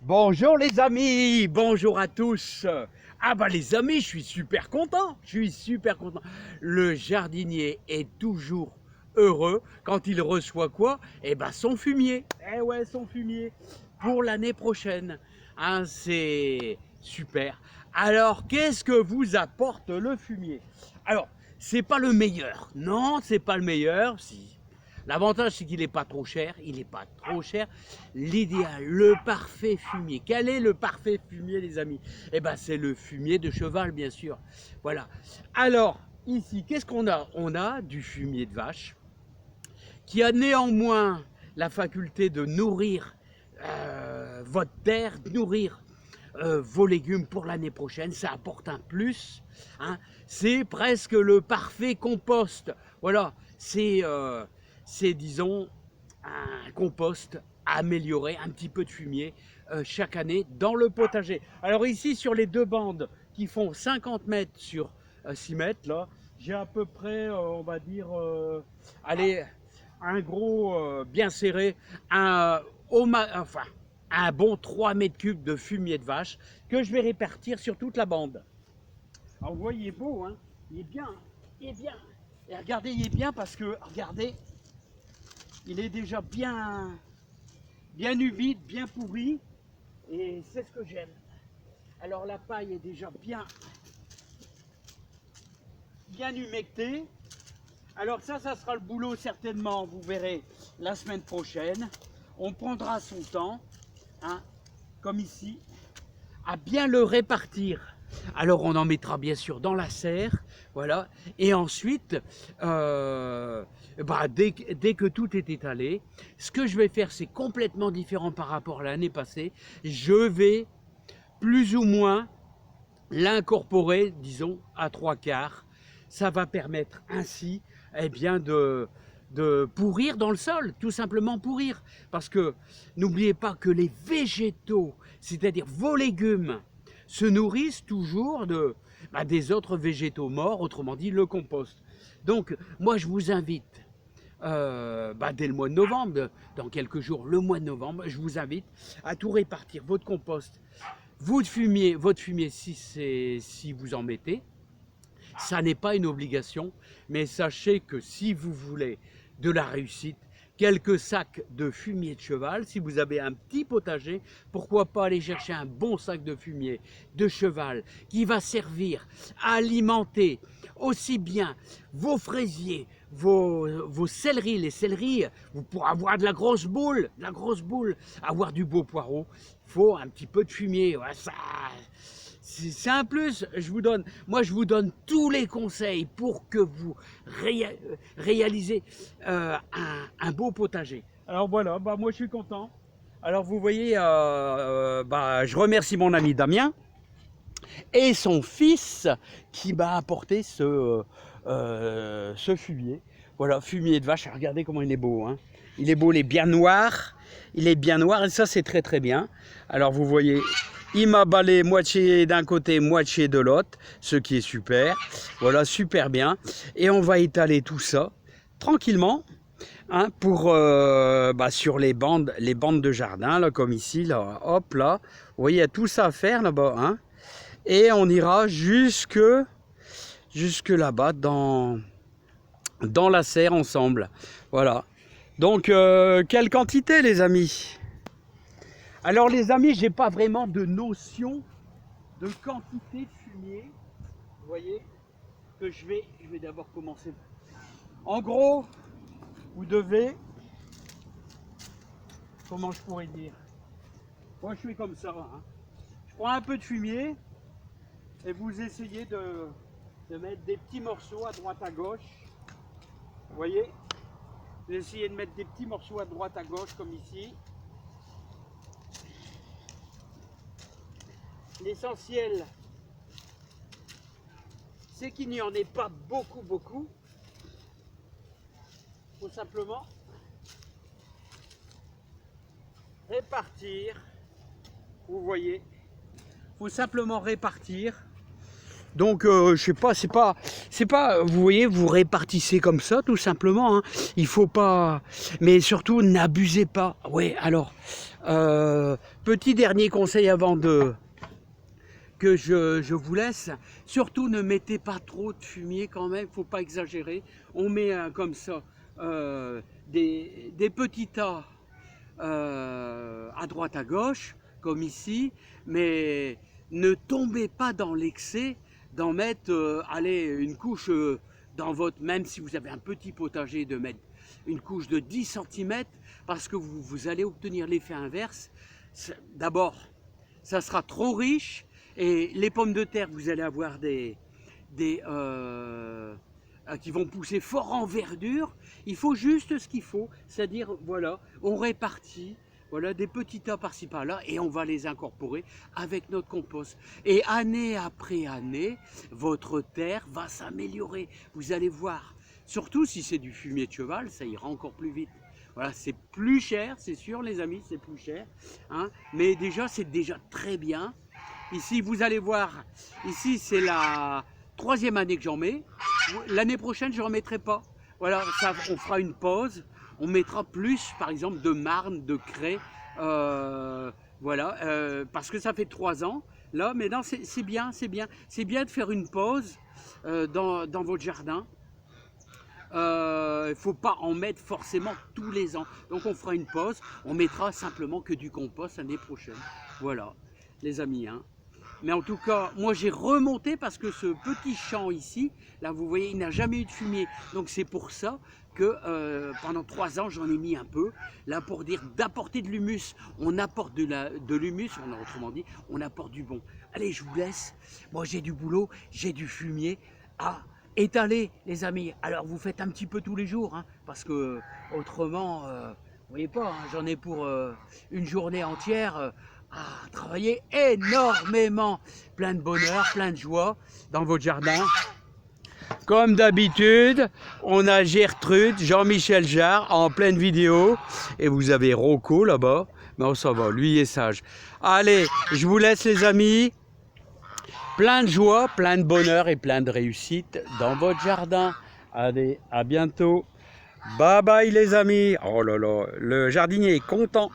Bonjour les amis, bonjour à tous. Ah bah les amis, je suis super content, Le jardinier est toujours heureux quand il reçoit quoi? Eh ben son fumier. Eh ouais, son fumier pour l'année prochaine. Hein, c'est super. Alors, qu'est-ce que vous apporte le fumier? Alors, c'est pas le meilleur. Non, c'est pas le meilleur. Si. L'avantage, c'est qu'il n'est pas trop cher. Il n'est pas trop cher. L'idéal, le parfait fumier. Quel est le parfait fumier, les amis? Eh bien, c'est le fumier de cheval, bien sûr. Voilà. Alors, ici, qu'est-ce qu'on a? On a du fumier de vache qui a néanmoins la faculté de nourrir votre terre, nourrir vos légumes pour l'année prochaine. Ça apporte un plus. Hein. C'est presque le parfait compost. Voilà, c'est disons, un compost amélioré, un petit peu de fumier chaque année dans le potager. Alors ici, sur les deux bandes qui font 50 mètres sur 6 mètres, là, j'ai à peu près, on va dire, allez, un gros bien serré, enfin, un bon 3 mètres cubes de fumier de vache que je vais répartir sur toute la bande. Alors vous voyez, il est beau, hein, il est bien, il est bien. Et regardez, il est bien parce que, regardez, il est déjà bien humide, bien pourri, et c'est ce que j'aime. Alors la paille est déjà bien humectée. Alors ça sera le boulot certainement, vous verrez, la semaine prochaine. On prendra son temps, hein, comme ici, à bien le répartir. Alors on en mettra bien sûr dans la serre, voilà, et ensuite, dès que tout est étalé, ce que je vais faire, c'est complètement différent par rapport à l'année passée. Je vais plus ou moins l'incorporer, disons, à 3/4. Ça va permettre ainsi, eh bien, de pourrir dans le sol, tout simplement pourrir. Parce que n'oubliez pas que les végétaux, c'est-à-dire vos légumes, se nourrissent toujours des autres végétaux morts, autrement dit le compost. Donc, moi, je vous invite, dès le mois de novembre, dans quelques jours, le mois de novembre, je vous invite à tout répartir, votre compost, votre fumier si vous en mettez. Ça n'est pas une obligation, mais sachez que si vous voulez de la réussite, quelques sacs de fumier de cheval, si vous avez un petit potager, pourquoi pas aller chercher un bon sac de fumier de cheval qui va servir à alimenter aussi bien vos fraisiers, vos céleris, les céleris, vous pourrez avoir de la grosse boule, avoir du beau poireau, il faut un petit peu de fumier, ouais, ça... C'est un plus, moi je vous donne tous les conseils pour que vous réalisez un beau potager. Alors voilà, moi je suis content. Alors vous voyez, je remercie mon ami Damien et son fils qui m'a apporté ce fumier. Voilà, fumier de vache, regardez comment il est beau. Hein. Il est beau, il est bien noir. Il est bien noir et ça c'est très très bien. Alors vous voyez, il m'a balayé moitié d'un côté, moitié de l'autre, ce qui est super. Voilà, super bien. Et on va étaler tout ça tranquillement, hein, pour sur les bandes de jardin, là, comme ici, là, hop là. Vous voyez, il y a tout ça à faire là-bas, hein. Et on ira jusque là-bas dans la serre ensemble. Voilà. Donc, quelle quantité, les amis? Alors, les amis, j'ai pas vraiment de notion de quantité de fumier. Vous voyez que je vais d'abord commencer. En gros, vous devez, comment je pourrais dire? Moi, je fais comme ça. Hein. Je prends un peu de fumier et vous essayez de mettre des petits morceaux à droite à gauche. Vous voyez? Vous essayez de mettre des petits morceaux à droite à gauche comme ici. L'essentiel, c'est qu'il n'y en ait pas beaucoup. Il faut simplement répartir. Vous voyez? Il faut simplement répartir Donc je sais pas, c'est pas, vous voyez, vous répartissez comme ça tout simplement, hein. Il faut pas, mais surtout n'abusez pas. Ouais, alors petit dernier conseil avant que je vous laisse, surtout ne mettez pas trop de fumier quand même, faut pas exagérer. On met comme ça des petits tas à droite à gauche, comme ici, mais ne tombez pas dans l'excès d'en mettre, allez, une couche dans votre, même si vous avez un petit potager, de mettre une couche de 10 cm, parce que vous allez obtenir l'effet inverse. D'abord, ça sera trop riche, et les pommes de terre, vous allez avoir qui vont pousser fort en verdure. Il faut juste ce qu'il faut, c'est-à-dire, voilà, on répartit, voilà, des petits tas par-ci par-là, et on va les incorporer avec notre compost. Et année après année, votre terre va s'améliorer. Vous allez voir, surtout si c'est du fumier de cheval, ça ira encore plus vite. Voilà, c'est plus cher, c'est sûr les amis, c'est plus cher, hein, mais déjà c'est déjà très bien. Ici, vous allez voir, ici c'est la 3e année que j'en mets. L'année prochaine, je n'en remettrai pas. Voilà, ça, on fera une pause. On mettra plus, par exemple, de marne, de craie. Voilà, parce que ça fait 3 ans. Là, mais non, c'est bien, c'est bien. C'est bien de faire une pause dans votre jardin. Il ne faut pas en mettre forcément tous les ans. Donc on fera une pause. On mettra simplement que du compost l'année prochaine. Voilà, les amis, hein. Mais en tout cas, moi j'ai remonté parce que ce petit champ ici, là vous voyez, il n'a jamais eu de fumier. Donc c'est pour ça que pendant 3 ans, j'en ai mis un peu. Là pour dire d'apporter de l'humus. On apporte de l'humus, autrement dit, on apporte du bon. Allez, je vous laisse. Moi j'ai du boulot, j'ai du fumier à étaler, les amis. Alors vous faites un petit peu tous les jours, hein, parce que autrement, vous voyez pas, hein, j'en ai pour une journée entière. Travailler énormément, plein de bonheur, plein de joie dans votre jardin. Comme d'habitude, on a Gertrude, Jean-Michel Jarre en pleine vidéo, et vous avez Rocco là-bas, mais on s'en va, lui il est sage. Allez, je vous laisse les amis, plein de joie, plein de bonheur et plein de réussite dans votre jardin. Allez, à bientôt. Bye bye les amis. Oh là là, le jardinier est content.